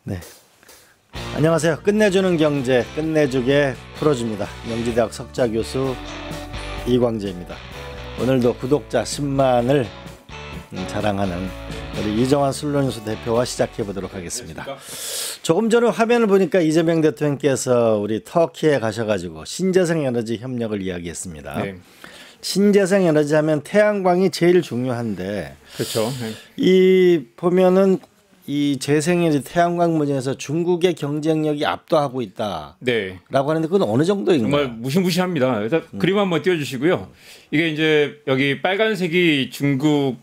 네. 안녕하세요. 끝내주는 경제, 끝내주게 풀어줍니다. 명지대학 석좌교수 이광재입니다. 오늘도 구독자 10만을 자랑하는 우리 이정환 슬로뉴스 대표와 시작해 보도록 하겠습니다. 조금 전에 화면을 보니까 이재명 대통령께서 우리 터키에 가셔가지고 신재생 에너지 협력을 이야기했습니다. 네. 신재생 에너지 하면 태양광이 제일 중요한데, 그렇죠. 네. 이 보면은 이 재생에너지 태양광 분야에서 중국의 경쟁력이 압도하고 있다라고 네. 하는데 그건 어느 정도인가요? 정말 무시무시합니다. 일단 그림 한번 띄워주시고요. 이게 이제 여기 빨간색이 중국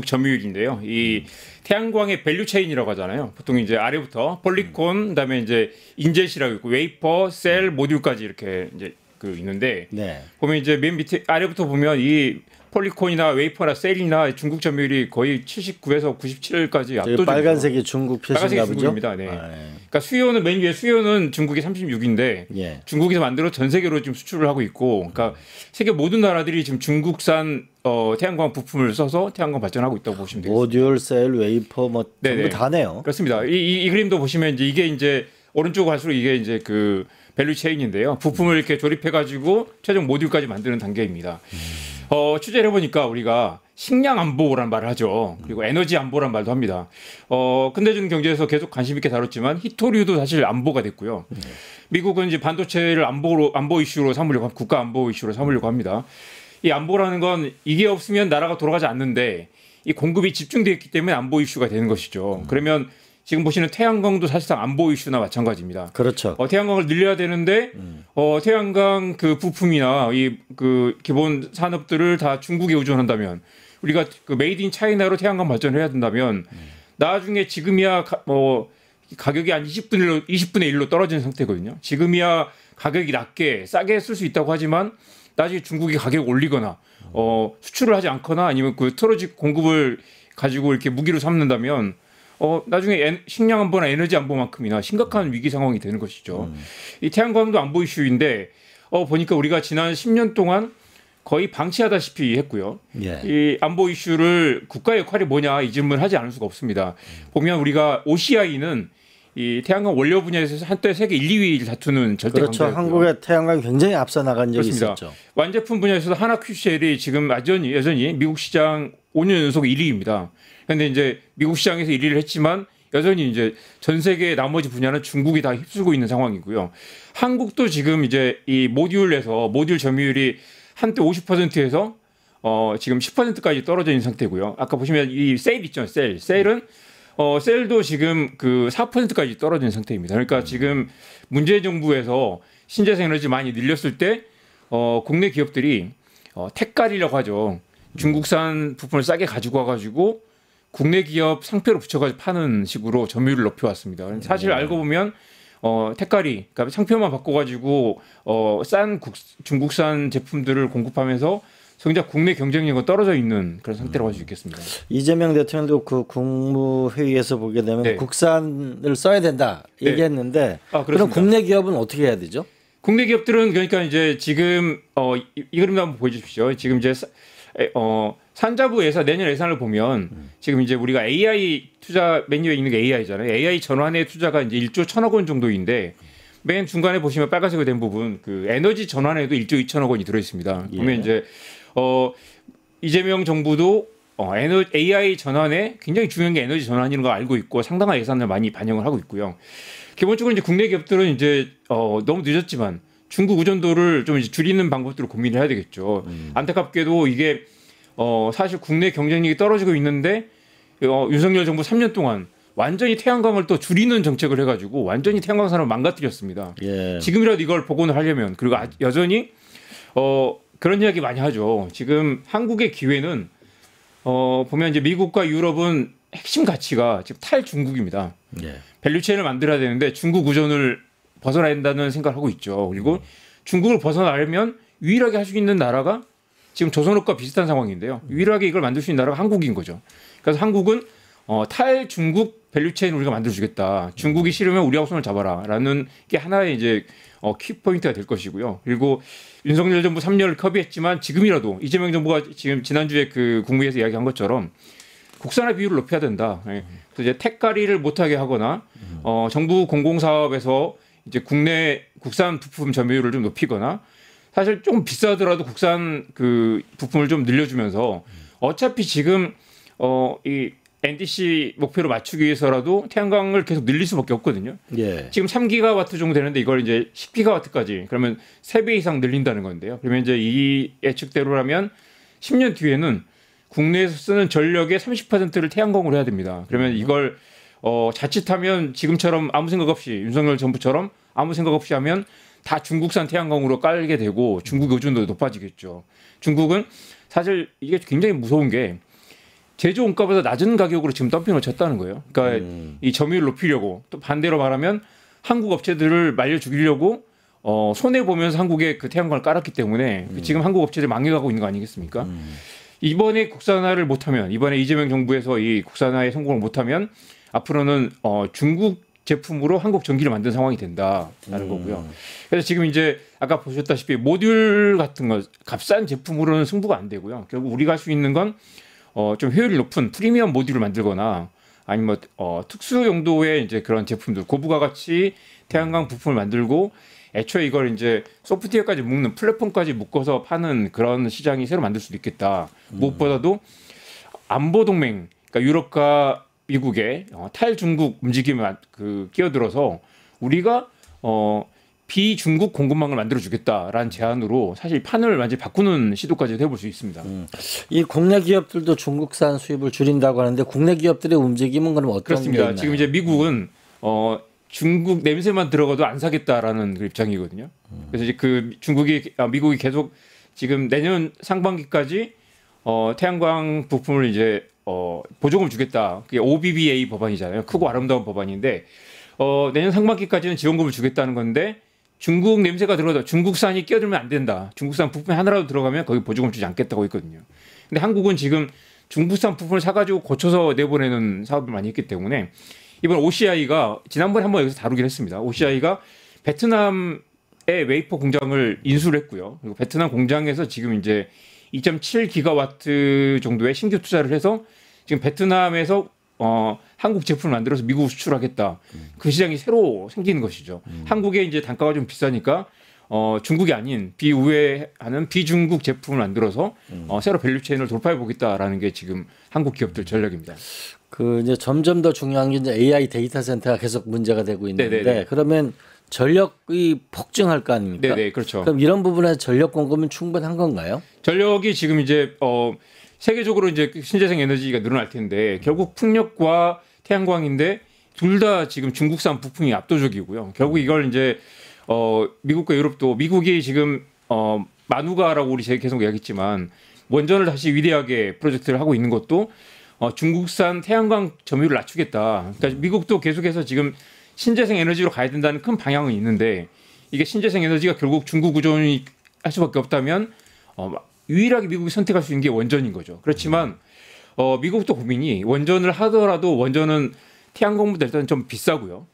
점유율인데요. 이 태양광의 밸류 체인이라고 하잖아요. 보통 이제 아래부터 폴리콘, 그다음에 이제 인젯이라고 있고 웨이퍼, 셀, 모듈까지 이렇게 이제 있는데 네. 보면 이제 맨 밑에 아래부터 보면 이 폴리콘이나 웨이퍼나 셀이나 중국 점유율이 거의 79에서 97까지 압도적이죠. 빨간색이 중국 표시인가 보죠? 중국입니다. 네. 그러니까 수요는 맨 위에 수요는 중국이 36인데 예. 중국에서 만들어 전 세계로 지금 수출을 하고 있고, 그러니까 세계 모든 나라들이 지금 중국산 태양광 부품을 써서 태양광 발전하고 있다고 보시면 되겠습니다. 모듈, 셀, 웨이퍼 뭐 전부 다네요. 그렇습니다. 이 그림도 보시면 이게 이제 오른쪽 갈수록 이게 이제 그 밸류 체인인데요. 부품을 이렇게 조립해 가지고 최종 모듈까지 만드는 단계입니다. 취재를 해보니까 우리가 식량 안보라는 말을 하죠. 그리고 에너지 안보라는 말도 합니다. 끝내주는 경제에서 계속 관심 있게 다뤘지만 히토류도 사실 안보가 됐고요. 미국은 이제 반도체를 안보 이슈로 삼으려고 합니다. 국가 안보 이슈로 삼으려고 합니다. 이 안보라는 건 이게 없으면 나라가 돌아가지 않는데 이 공급이 집중되어 있기 때문에 안보 이슈가 되는 것이죠. 그러면 지금 보시는 태양광도 사실상 안보 이슈나 마찬가지입니다. 그렇죠. 태양광을 늘려야 되는데 태양광 그 부품이나 이 그 기본 산업들을 다 중국에 의존한다면, 우리가 그 메이드 인 차이나로 태양광 발전을 해야 된다면 나중에 지금이야 가격이 한 20분의 1로 떨어지는 상태거든요. 지금이야 가격이 낮게 싸게 쓸 수 있다고 하지만 나중에 중국이 가격을 올리거나 수출을 하지 않거나 아니면 그 트로지 공급을 가지고 이렇게 무기로 삼는다면 나중에 식량 안보나 에너지 안보만큼이나 심각한 위기 상황이 되는 것이죠. 이 태양광도 안보 이슈인데 보니까 우리가 지난 10년 동안 거의 방치하다시피 했고요. 예. 이 안보 이슈를 국가의 역할이 뭐냐 이 질문을 하지 않을 수가 없습니다. 보면 우리가 OCI는 이 태양광 원료 분야에서 한때 세계 1, 2위를 다투는 절대 그렇죠. 강자였고요. 한국의 태양광이 굉장히 앞서 나간 적이 그렇습니다. 있었죠. 완제품 분야에서도 하나큐셀이 지금 여전히 미국 시장 5년 연속 1위입니다. 그런데 이제 미국 시장에서 1위를 했지만 여전히 이제 전 세계 나머지 분야는 중국이 다 휩쓸고 있는 상황이고요. 한국도 지금 이제 이 모듈 점유율이 한때 50%에서 지금 10%까지 떨어져 있는 상태고요. 아까 보시면 이 셀 있죠. 셀은 셀도 지금 그 4%까지 떨어진 상태입니다. 그러니까 지금 문재인 정부에서 신재생 에너지 많이 늘렸을 때 국내 기업들이 택갈이라고 하죠. 중국산 부품을 싸게 가지고 와가지고 국내 기업 상표로 붙여가지고 파는 식으로 점유율을 높여왔습니다. 사실 알고 보면 택갈이, 그러니까 상표만 바꿔가지고 싼 중국산 제품들을 공급하면서 정작 국내 경쟁력은 떨어져 있는 그런 상태라고 할 수 있겠습니다. 이재명 대통령도 그 국무회의에서 보게 되면 네. 국산을 써야 된다 얘기했는데 그럼 국내 기업은 어떻게 해야 되죠? 국내 기업들은 그러니까 이제 지금 이 그림도 한번 보여주십시오. 지금 이제 산자부 내년 예산을 보면 지금 이제 우리가 AI 투자 맨 위에 있는 게 AI잖아요. AI 전환의 투자가 이제 1조 1천억 원 정도인데 맨 중간에 보시면 빨간색으로 된 부분 그 에너지 전환에도 1조 2천억 원이 들어 있습니다. 예. 보면 이제 이재명 정부도 AI 전환에 굉장히 중요한 게 에너지 전환이라는 걸 알고 있고 상당한 예산을 많이 반영을 하고 있고요. 기본적으로 이제 국내 기업들은 이제 너무 늦었지만 중국 의존도를 좀 이제 줄이는 방법들을 고민을 해야 되겠죠. 안타깝게도 이게 사실 국내 경쟁력이 떨어지고 있는데 윤석열 정부 3년 동안 완전히 태양광을 또 줄이는 정책을 해가지고 완전히 태양광 산업을 망가뜨렸습니다. 예. 지금이라도 이걸 복원을 하려면, 그리고 여전히 그런 이야기 많이 하죠. 지금 한국의 기회는 보면 이제 미국과 유럽은 핵심 가치가 지금 탈중국입니다. 예. 밸류체인을 만들어야 되는데 중국 의존을 벗어나야 된다는 생각을 하고 있죠. 그리고 중국을 벗어나려면 유일하게 할 수 있는 나라가 지금 조선업과 비슷한 상황인데요. 유일하게 이걸 만들 수 있는 나라가 한국인 거죠. 그래서 한국은 탈중국 밸류체인을 우리가 만들어주겠다. 중국이 싫으면 우리하고 손을 잡아라라는 게 하나의 이제 키포인트가 될 것이고요. 그리고 윤석열 정부 3년을 커비했지만 지금이라도 이재명 정부가 지금 지난주에 그 국무회에서 이야기한 것처럼 국산화 비율을 높여야 된다. 예. 그래서 이제 택가리를 못하게 하거나 정부 공공사업에서 이제 국내 국산 부품 점유율을 좀 높이거나 사실 좀 비싸더라도 국산 그 부품을 좀 늘려주면서 어차피 지금 이 NDC 목표를 맞추기 위해서라도 태양광을 계속 늘릴 수밖에 없거든요. 예. 지금 3기가와트 정도 되는데 이걸 이제 10기가와트까지 그러면 3배 이상 늘린다는 건데요. 그러면 이제 이 예측대로라면 10년 뒤에는 국내에서 쓰는 전력의 30%를 태양광으로 해야 됩니다. 그러면 이걸 자칫하면 지금처럼 아무 생각 없이 윤석열 정부처럼 아무 생각 없이 하면 다 중국산 태양광으로 깔게 되고 중국 의존도 높아지겠죠. 중국은 사실 이게 굉장히 무서운 게 제조 원가보다 낮은 가격으로 지금 덤핑을 쳤다는 거예요. 그러니까 이 점유율을 높이려고 또 반대로 말하면 한국 업체들을 말려 죽이려고 손해 보면서 한국에 그 태양광을 깔았기 때문에 지금 한국 업체들 망해가고 있는 거 아니겠습니까? 이번에 국산화를 못하면 이번에 이재명 정부에서 이 국산화에 성공을 못하면 앞으로는 중국 제품으로 한국 전기를 만든 상황이 된다라는 거고요. 그래서 지금 이제 아까 보셨다시피 모듈 같은 거 값싼 제품으로는 승부가 안 되고요. 결국 우리가 할 수 있는 건 좀 효율이 높은 프리미엄 모듈을 만들거나 아니면 특수 용도의 이제 그런 제품들 고부가 가치 태양광 부품을 만들고 애초에 이걸 이제 소프트웨어까지 묶는 플랫폼까지 묶어서 파는 그런 시장이 새로 만들 수도 있겠다. 무엇보다도 안보 동맹, 그러니까 유럽과 미국의 탈중국 움직임을 끼어들어서 우리가 비중국 공급망을 만들어주겠다라는 제안으로 사실 판을 완전히 바꾸는 시도까지 해볼 수 있습니다. 이 국내 기업들도 중국산 수입을 줄인다고 하는데 국내 기업들의 움직임은 그럼 어떤 그렇습니다. 게 있나요? 지금 이제 미국은 중국 냄새만 들어가도 안 사겠다라는 그 입장이거든요. 그래서 이제 미국이 계속 지금 내년 상반기까지 태양광 부품을 이제 보조금을 주겠다. 그게 OBBA 법안이잖아요. 크고 아름다운 법안인데 내년 상반기까지는 지원금을 주겠다는 건데 중국 냄새가 들어가다 중국산이 끼어들면 안 된다. 중국산 부품이 하나라도 들어가면 거기 보조금 주지 않겠다고 했거든요. 근데 한국은 지금 중국산 부품을 사가지고 고쳐서 내보내는 사업을 많이 했기 때문에 이번 OCI가 지난번에 한번 여기서 다루긴 했습니다. OCI가 베트남의 웨이퍼 공장을 인수를 했고요. 그리고 베트남 공장에서 지금 이제 2.7기가와트 정도의 신규 투자를 해서 지금 베트남에서 한국 제품을 만들어서 미국 수출하겠다. 그 시장이 새로 생기는 것이죠. 한국의 이제 단가가 좀 비싸니까 중국이 아닌 비우회하는 비중국 제품을 만들어서 새로 밸류체인을 돌파해 보겠다라는 게 지금 한국 기업들 전략입니다. 그 이제 점점 더 중요한 게 이제 AI 데이터 센터가 계속 문제가 되고 있는데 네네네. 그러면 전력이 폭증할 거 아닙니까? 네, 그렇죠. 그럼 이런 부분에서 전력 공급은 충분한 건가요? 전력이 지금 이제 세계적으로 이제 신재생 에너지가 늘어날 텐데 결국 풍력과 태양광인데 둘 다 지금 중국산 부품이 압도적이고요. 결국 이걸 이제 미국과 유럽도 미국이 지금 마누가라고 우리 계속 이야기했지만 원전을 다시 위대하게 프로젝트를 하고 있는 것도 중국산 태양광 점유율을 낮추겠다. 그러니까 미국도 계속해서 지금 신재생 에너지로 가야 된다는 큰 방향은 있는데 이게 신재생 에너지가 결국 중국 의존이 할 수밖에 없다면 유일하게 미국이 선택할 수 있는 게 원전인 거죠. 그렇지만 미국도 고민이 원전을 하더라도 원전은 태양광보다 일단 좀 비싸고요.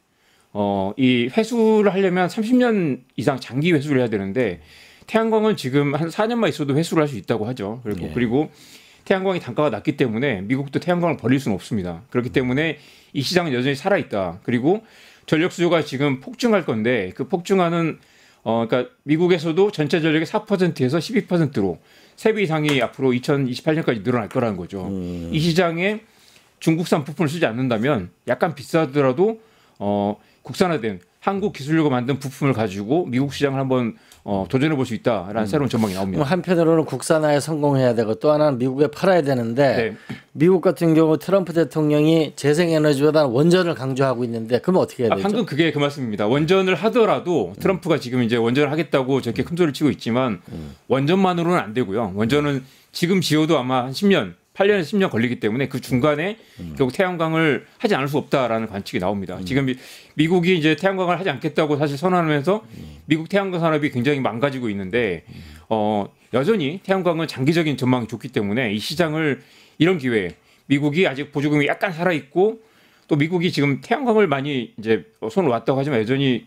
이 회수를 하려면 30년 이상 장기 회수를 해야 되는데 태양광은 지금 한 4년만 있어도 회수를 할 수 있다고 하죠. 그리고 태양광이 단가가 낮기 때문에 미국도 태양광을 버릴 수는 없습니다. 그렇기 때문에 이 시장은 여전히 살아있다. 그리고 전력 수요가 지금 폭증할 건데 그 폭증하는 그러니까 미국에서도 전체 전력의 4%에서 12%로 3배 이상이 앞으로 2028년까지 늘어날 거라는 거죠. 이 시장에 중국산 부품을 쓰지 않는다면 약간 비싸더라도 국산화된 한국 기술력을 만든 부품을 가지고 미국 시장을 한번 도전해 볼 수 있다라는 새로운 전망이 나옵니다. 한편으로는 국산화에 성공해야 되고 또 하나는 미국에 팔아야 되는데 미국 같은 경우 트럼프 대통령이 재생에너지보다 원전을 강조하고 있는데 그러면 어떻게 해야 되죠? 방금 그게 그 말씀입니다. 원전을 하더라도 트럼프가 지금 이제 원전을 하겠다고 저렇게 큰 소리를 치고 있지만 원전만으로는 안 되고요. 원전은 지금 지어도 아마 한 10년 8년에서 10년 걸리기 때문에 그 중간에 결국 태양광을 하지 않을 수 없다라는 관측이 나옵니다. 지금 미국이 이제 태양광을 하지 않겠다고 사실 선언하면서 미국 태양광 산업이 굉장히 망가지고 있는데 여전히 태양광은 장기적인 전망이 좋기 때문에 이 시장을 이런 기회에 미국이 아직 보조금이 약간 살아 있고 또 미국이 지금 태양광을 많이 이제 손을 놨다고 하지만 여전히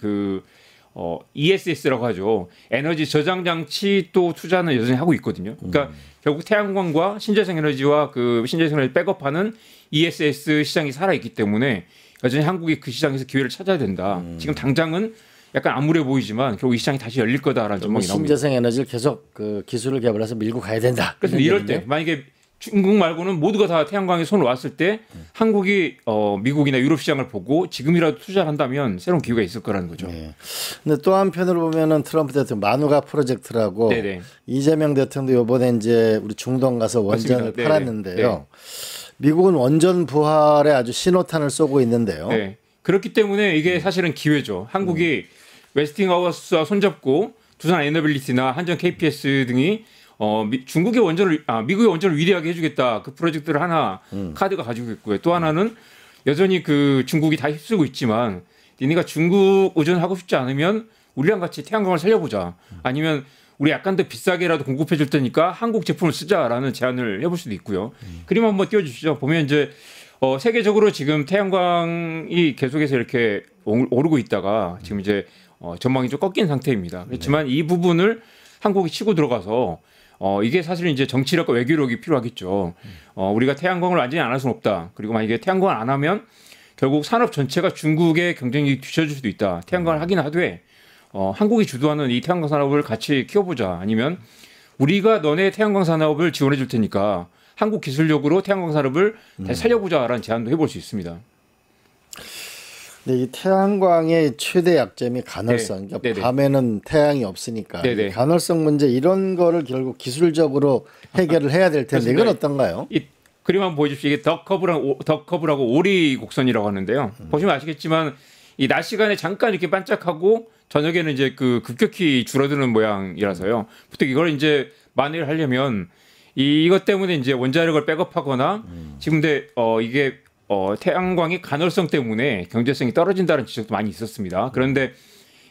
ESS라고 하죠. 에너지 저장 장치 또 투자는 여전히 하고 있거든요. 그러니까 결국 태양광과 신재생 에너지와 그 신재생 에너지 백업하는 ESS 시장이 살아 있기 때문에 여전히 한국이 그 시장에서 기회를 찾아야 된다. 지금 당장은 약간 암울해 보이지만 결국 이 시장이 다시 열릴 거다라는 전망이 나옵니다. 신재생 에너지를 계속 그 기술을 개발해서 밀고 가야 된다. 그래서 이럴 때 만약에 중국 말고는 모두가 다 태양광에 손을 놨을 때 한국이 미국이나 유럽 시장을 보고 지금이라도 투자를 한다면 새로운 기회가 있을 거라는 거죠. 네. 근데 또 한편으로 보면은 트럼프 대통령 마누가 프로젝트라고 네네. 이재명 대통령도 이번에 이제 우리 중동 가서 원전을 맞습니다. 팔았는데요. 네네. 미국은 원전 부활에 아주 신호탄을 쏘고 있는데요. 네. 그렇기 때문에 이게 사실은 기회죠. 한국이 웨스팅하우스와 손잡고 두산 에너빌리티나 한전 KPS 등이 중국의 원전을 미국의 원전을 위대하게 해주겠다 그 프로젝트를 하나 카드가 가지고 있고요. 또 하나는 여전히 그 중국이 다 휩쓸고 있지만 니네가 중국 의존하고 싶지 않으면 우리랑 같이 태양광을 살려보자. 아니면 우리 약간 더 비싸게라도 공급해 줄 테니까 한국 제품을 쓰자라는 제안을 해볼 수도 있고요. 그림 한번 띄워주시죠. 보면 이제 세계적으로 지금 태양광이 계속해서 이렇게 오르고 있다가 지금 이제 전망이 좀 꺾인 상태입니다. 그렇지만 이 부분을 한국이 치고 들어가서 이게 사실은 이제 정치력과 외교력이 필요하겠죠. 우리가 태양광을 완전히 안 할 수는 없다. 그리고 만약에 태양광을 안 하면 결국 산업 전체가 중국의 경쟁력이 뒤처질 수도 있다. 태양광을 하긴 하되 한국이 주도하는 이 태양광 산업을 같이 키워보자. 아니면 우리가 너네 태양광 산업을 지원해 줄 테니까 한국 기술력으로 태양광 산업을 다시 살려보자라는 제안도 해볼 수 있습니다. 네, 이 태양광의 최대 약점이 가널성. 네. 그러니까 밤에는 태양이 없으니까 네네. 이 가널성 문제 이런 거를 결국 기술적으로 해결을 해야 될 텐데 이건 어떤가요? 이 그림 한번 보여주십시오. 이게 덕커브라고 오리 곡선이라고 하는데요. 보시면 아시겠지만 이 낮 시간에 잠깐 이렇게 반짝하고 저녁에는 이제 그 급격히 줄어드는 모양이라서요. 보통 이걸 이제 만회를 하려면 이것 때문에 이제 원자력을 백업하거나 지금 근데 이게 태양광의 간헐성 때문에 경제성이 떨어진다는 지적도 많이 있었습니다. 그런데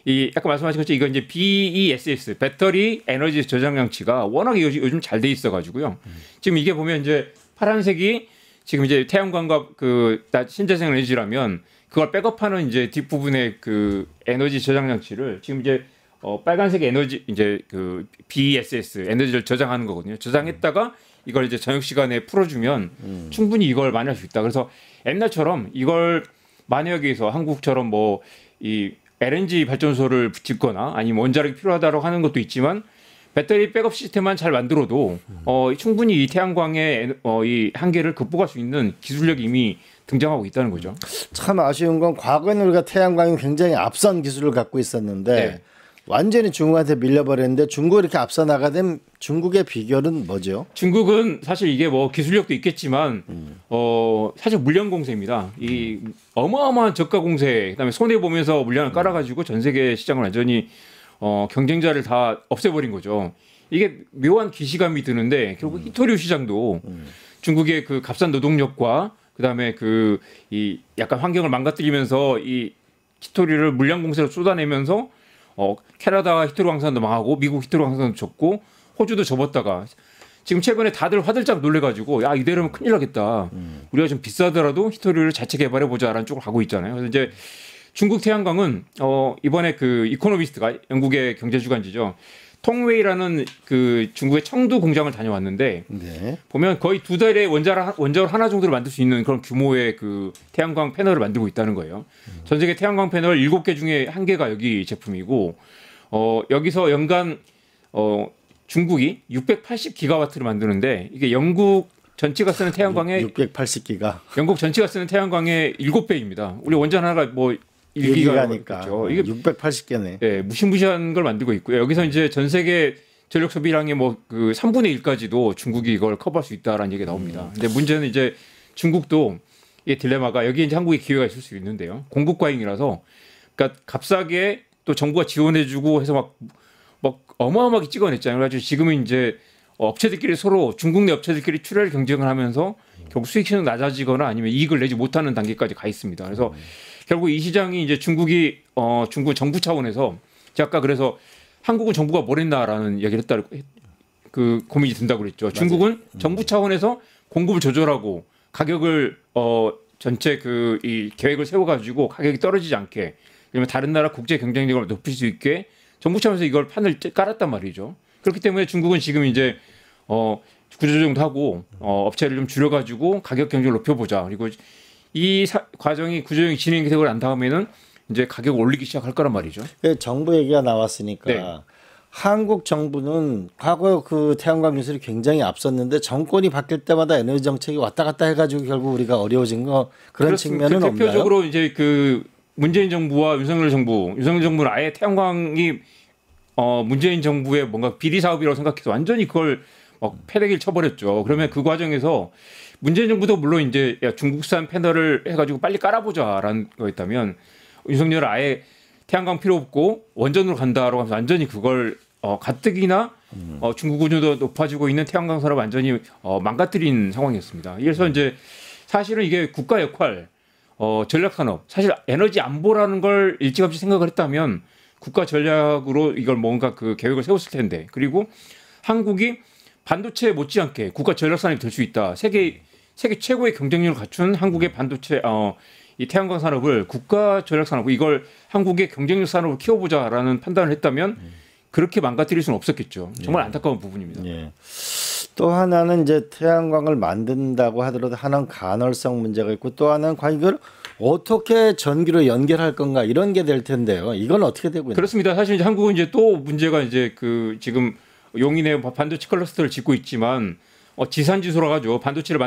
이 아까 말씀하신 것처럼 이거 이제 BESS 배터리 에너지 저장 장치가 워낙에 요즘 잘 돼 있어가지고요. 지금 이게 보면 이제 파란색이 지금 이제 태양광과 그 신재생 에너지라면 그걸 백업하는 이제 뒷부분의 그 에너지 저장 장치를 지금 이제 빨간색 에너지 이제 그 BESS 에너지를 저장하는 거거든요. 저장했다가 이걸 이제 저녁 시간에 풀어주면 충분히 이걸 만회할 수 있다. 그래서 옛날처럼 이걸 만약에 해서 한국처럼 뭐 이 LNG 발전소를 짓거나 아니면 원자력이 필요하다고 하는 것도 있지만 배터리 백업 시스템만 잘 만들어도 충분히 이 태양광의 이 한계를 극복할 수 있는 기술력이 이미 등장하고 있다는 거죠. 참 아쉬운 건 과거에는 우리가 태양광이 굉장히 앞선 기술을 갖고 있었는데 네. 완전히 중국한테 밀려버렸는데 중국이 이렇게 앞서 나가된 중국의 비결은 뭐죠? 중국은 사실 이게 뭐 기술력도 있겠지만 사실 물량 공세입니다. 이 어마어마한 저가 공세, 그다음에 손해 보면서 물량을 깔아가지고 전 세계 시장을 완전히 경쟁자를 다 없애버린 거죠. 이게 묘한 기시감이 드는데 결국 히토류 시장도 중국의 그 값싼 노동력과 그다음에 그 이 약간 환경을 망가뜨리면서 이 히토류를 물량 공세로 쏟아내면서 캐나다 히토류 광산도 망하고 미국 히토류 광산도 졌고 호주도 접었다가 지금 최근에 다들 화들짝 놀래가지고 야 이대로면 큰일 나겠다. 우리가 좀 비싸더라도 히토류를 자체 개발해 보자라는 쪽으로 가고 있잖아요. 그래서 이제 중국 태양광은 이번에 그 이코노미스트가 영국의 경제주간지죠. 통웨이라는 그 중국의 청두 공장을 다녀왔는데 네. 보면 거의 2달에 원자로 하나 정도를 만들 수 있는 그런 규모의 그 태양광 패널을 만들고 있다는 거예요. 전 세계 태양광 패널 7개 중에 1개가 여기 제품이고 여기서 연간 중국이 680기가와트를 만드는데 이게 영국 전체가 쓰는 태양광의 680기가 영국 전체가 쓰는 태양광의 7배입니다. 우리 원전 하나가 뭐 1기가니까 이게 680개네. 네, 무시무시한 걸 만들고 있고요. 여기서 이제 전 세계 전력 소비량의 뭐 그 3분의 1까지도 중국이 이걸 커버할 수 있다라는 얘기가 나옵니다. 근데 문제는 이제 중국도 이 딜레마가 여기에 이제 한국의 기회가 있을 수 있는데요. 공급 과잉이라서 그러니까 값싸게 또 정부가 지원해주고 해서 막 어마어마하게 찍어냈잖아요. 그래가지고 지금은 이제 업체들끼리 서로 중국 내 업체들끼리 출혈 경쟁을 하면서 결국 수익성이 낮아지거나 아니면 이익을 내지 못하는 단계까지 가 있습니다. 그래서 결국 이 시장이 이제 중국 정부 차원에서 제가 아까 그래서 한국은 정부가 뭘 했나라는 얘기를 했다 그 고민이 든다고 그랬죠. 맞아요. 중국은 정부 차원에서 공급을 조절하고 가격을 전체 그 이 계획을 세워가지고 가격이 떨어지지 않게 그러면 다른 나라 국제 경쟁력을 높일 수 있게 정부 차원에서 이걸 판을 깔았단 말이죠. 그렇기 때문에 중국은 지금 이제 구조조정도 하고 업체를 좀 줄여가지고 가격 경쟁을 높여보자. 그리고 이 과정이 구조조정이 진행이 되고 난 다음에는 이제 가격을 올리기 시작할 거란 말이죠. 정부 얘기가 나왔으니까 네. 한국 정부는 과거 그 태양광 기술이 굉장히 앞섰는데 정권이 바뀔 때마다 에너지 정책이 왔다 갔다 해가지고 결국 우리가 어려워진 거 그런 그렇습니다. 측면은 없나요? 대표적으로 이제 그 문재인 정부와 윤석열 정부는 아예 태양광이 문재인 정부의 뭔가 비리 사업이라고 생각해서 완전히 그걸 패대기를 쳐버렸죠. 그러면 그 과정에서 문재인 정부도 물론 이제 중국산 패널을 해가지고 빨리 깔아보자라는 거였다면 윤석열은 아예 태양광 필요 없고 원전으로 간다라고 하면서 완전히 그걸 가뜩이나 중국 구조도 높아지고 있는 태양광 산업 완전히 망가뜨린 상황이었습니다. 그래서 이제 사실은 이게 국가 역할, 전략 산업, 사실 에너지 안보라는 걸 일찌감치 생각을 했다면 국가 전략으로 이걸 뭔가 그 계획을 세웠을 텐데, 그리고 한국이 반도체 못지않게 국가 전략 산업이 될 수 있다. 세계 최고의 경쟁력을 갖춘 한국의 반도체 이 태양광 산업을 국가 전략 산업, 이걸 한국의 경쟁력 산업을 키워보자라는 판단을 했다면 그렇게 망가뜨릴 수는 없었겠죠. 정말 안타까운 부분입니다. 예. 또 하나는 이제 태양광을 만든다고 하더라도 하나는 간헐성 문제가 있고 또 하나는 과연 이걸 어떻게 전기로 연결할 건가 이런 게 될 텐데요. 이건 어떻게 되고 있나요? 그렇습니다. 사실 이제 한국은 이제 또 문제가 이제 그 지금 용인에 반도체 클러스터를 짓고 있지만 지산지소라 가지고 반도체를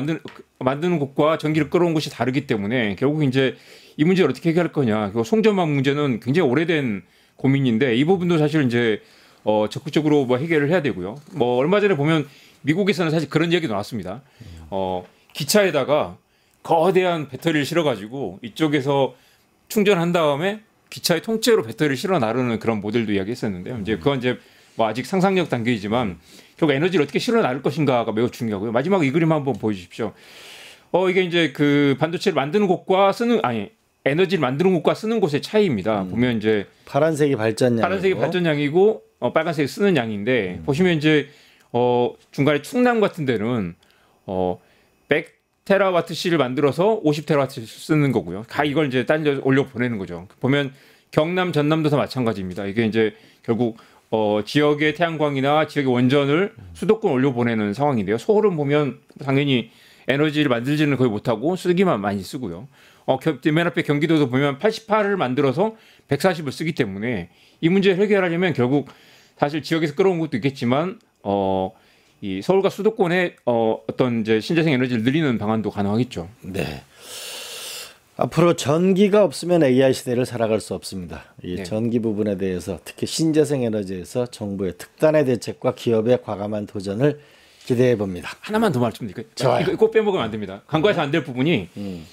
만드는 곳과 전기를 끌어온 곳이 다르기 때문에 결국 이제 이 문제를 어떻게 해결할 거냐. 송전망 문제는 굉장히 오래된 고민인데 이 부분도 사실 이제 적극적으로 해결을 해야 되고요. 얼마 전에 보면 미국에서는 사실 그런 얘기도 나왔습니다. 기차에다가 거대한 배터리를 실어가지고 이쪽에서 충전한 다음에 기차에 통째로 배터리를 실어 나르는 그런 모델도 이야기했었는데요. 이제 그건 이제 아직 상상력 단계이지만 결국 에너지를 어떻게 실어 나를 것인가가 매우 중요하고요. 마지막 이 그림 한번 보여주십시오. 이게 이제 그 반도체를 만드는 곳과 에너지를 만드는 곳과 쓰는 곳의 차이입니다. 보면 이제 파란색이 발전량이고 빨간색이 쓰는 양인데 보시면 이제 중간에 충남 같은 데는 100테라와트시를 만들어서 50테라와트 쓰는 거고요. 이걸 이제 딸려 올려 보내는 거죠. 보면 경남, 전남도 다 마찬가지입니다. 이게 이제 결국 지역의 태양광이나 지역의 원전을 수도권 올려 보내는 상황인데요. 서울은 보면 당연히 에너지를 만들지는 거의 못하고 쓰기만 많이 쓰고요. 맨 앞에 경기도도 보면 88을 만들어서 140을 쓰기 때문에 이 문제를 해결하려면 결국 사실 지역에서 끌어온 것도 있겠지만 이 서울과 수도권의 어떤 이제 신재생 에너지를 늘리는 방안도 가능하겠죠. 네. 앞으로 전기가 없으면 AI 시대를 살아갈 수 없습니다. 이 네. 전기 부분에 대해서 특히 신재생 에너지에서 정부의 특단의 대책과 기업의 과감한 도전을 기대해 봅니다. 하나만 더 말씀드릴게요. 좋아요. 이거 꼭 빼먹으면 안 됩니다. 간과해서 안 될 부분이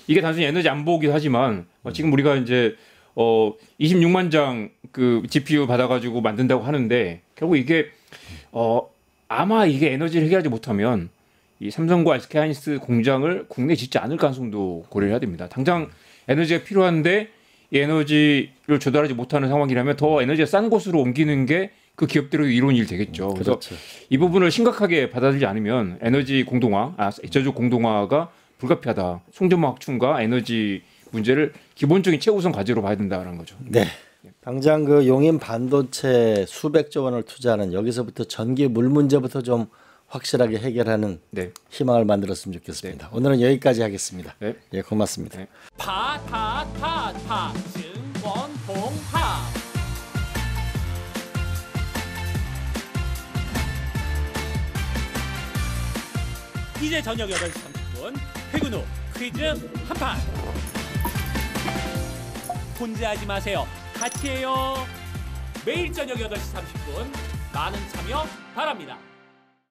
이게 단순히 에너지 안보이기도 하지만 지금 우리가 이제 26만 장 그 GPU 받아가지고 만든다고 하는데 결국 이게 아마 이게 에너지를 해결하지 못하면 이 삼성과 SK 하이닉스 공장을 국내에 짓지 않을 가능성도 고려해야 됩니다. 당장 에너지가 필요한데 이 에너지를 조달하지 못하는 상황이라면 더 에너지가 싼 곳으로 옮기는 게 그 기업들의 이로운 일이 되겠죠. 그래서 그렇죠. 이 부분을 심각하게 받아들이지 않으면 에너지 공동화, 제조업 공동화가 불가피하다. 송전망 확충과 에너지 문제를 기본적인 최우선 과제로 봐야 된다는 거죠. 네. 당장 그 용인 반도체 수백조 원을 투자하는 여기서부터 전기 물 문제부터 좀 확실하게 해결하는 네. 희망을 만들었으면 좋겠습니다. 오늘은 여기까지 하겠습니다. 네. 예, 고맙습니다. 네. 파타타타 증권 봉합 이제 저녁 8시 30분 퇴근 후 퀴즈 한판 혼자 하지 마세요. 같이 해요. 매일 저녁 8시 30분 많은 참여 바랍니다.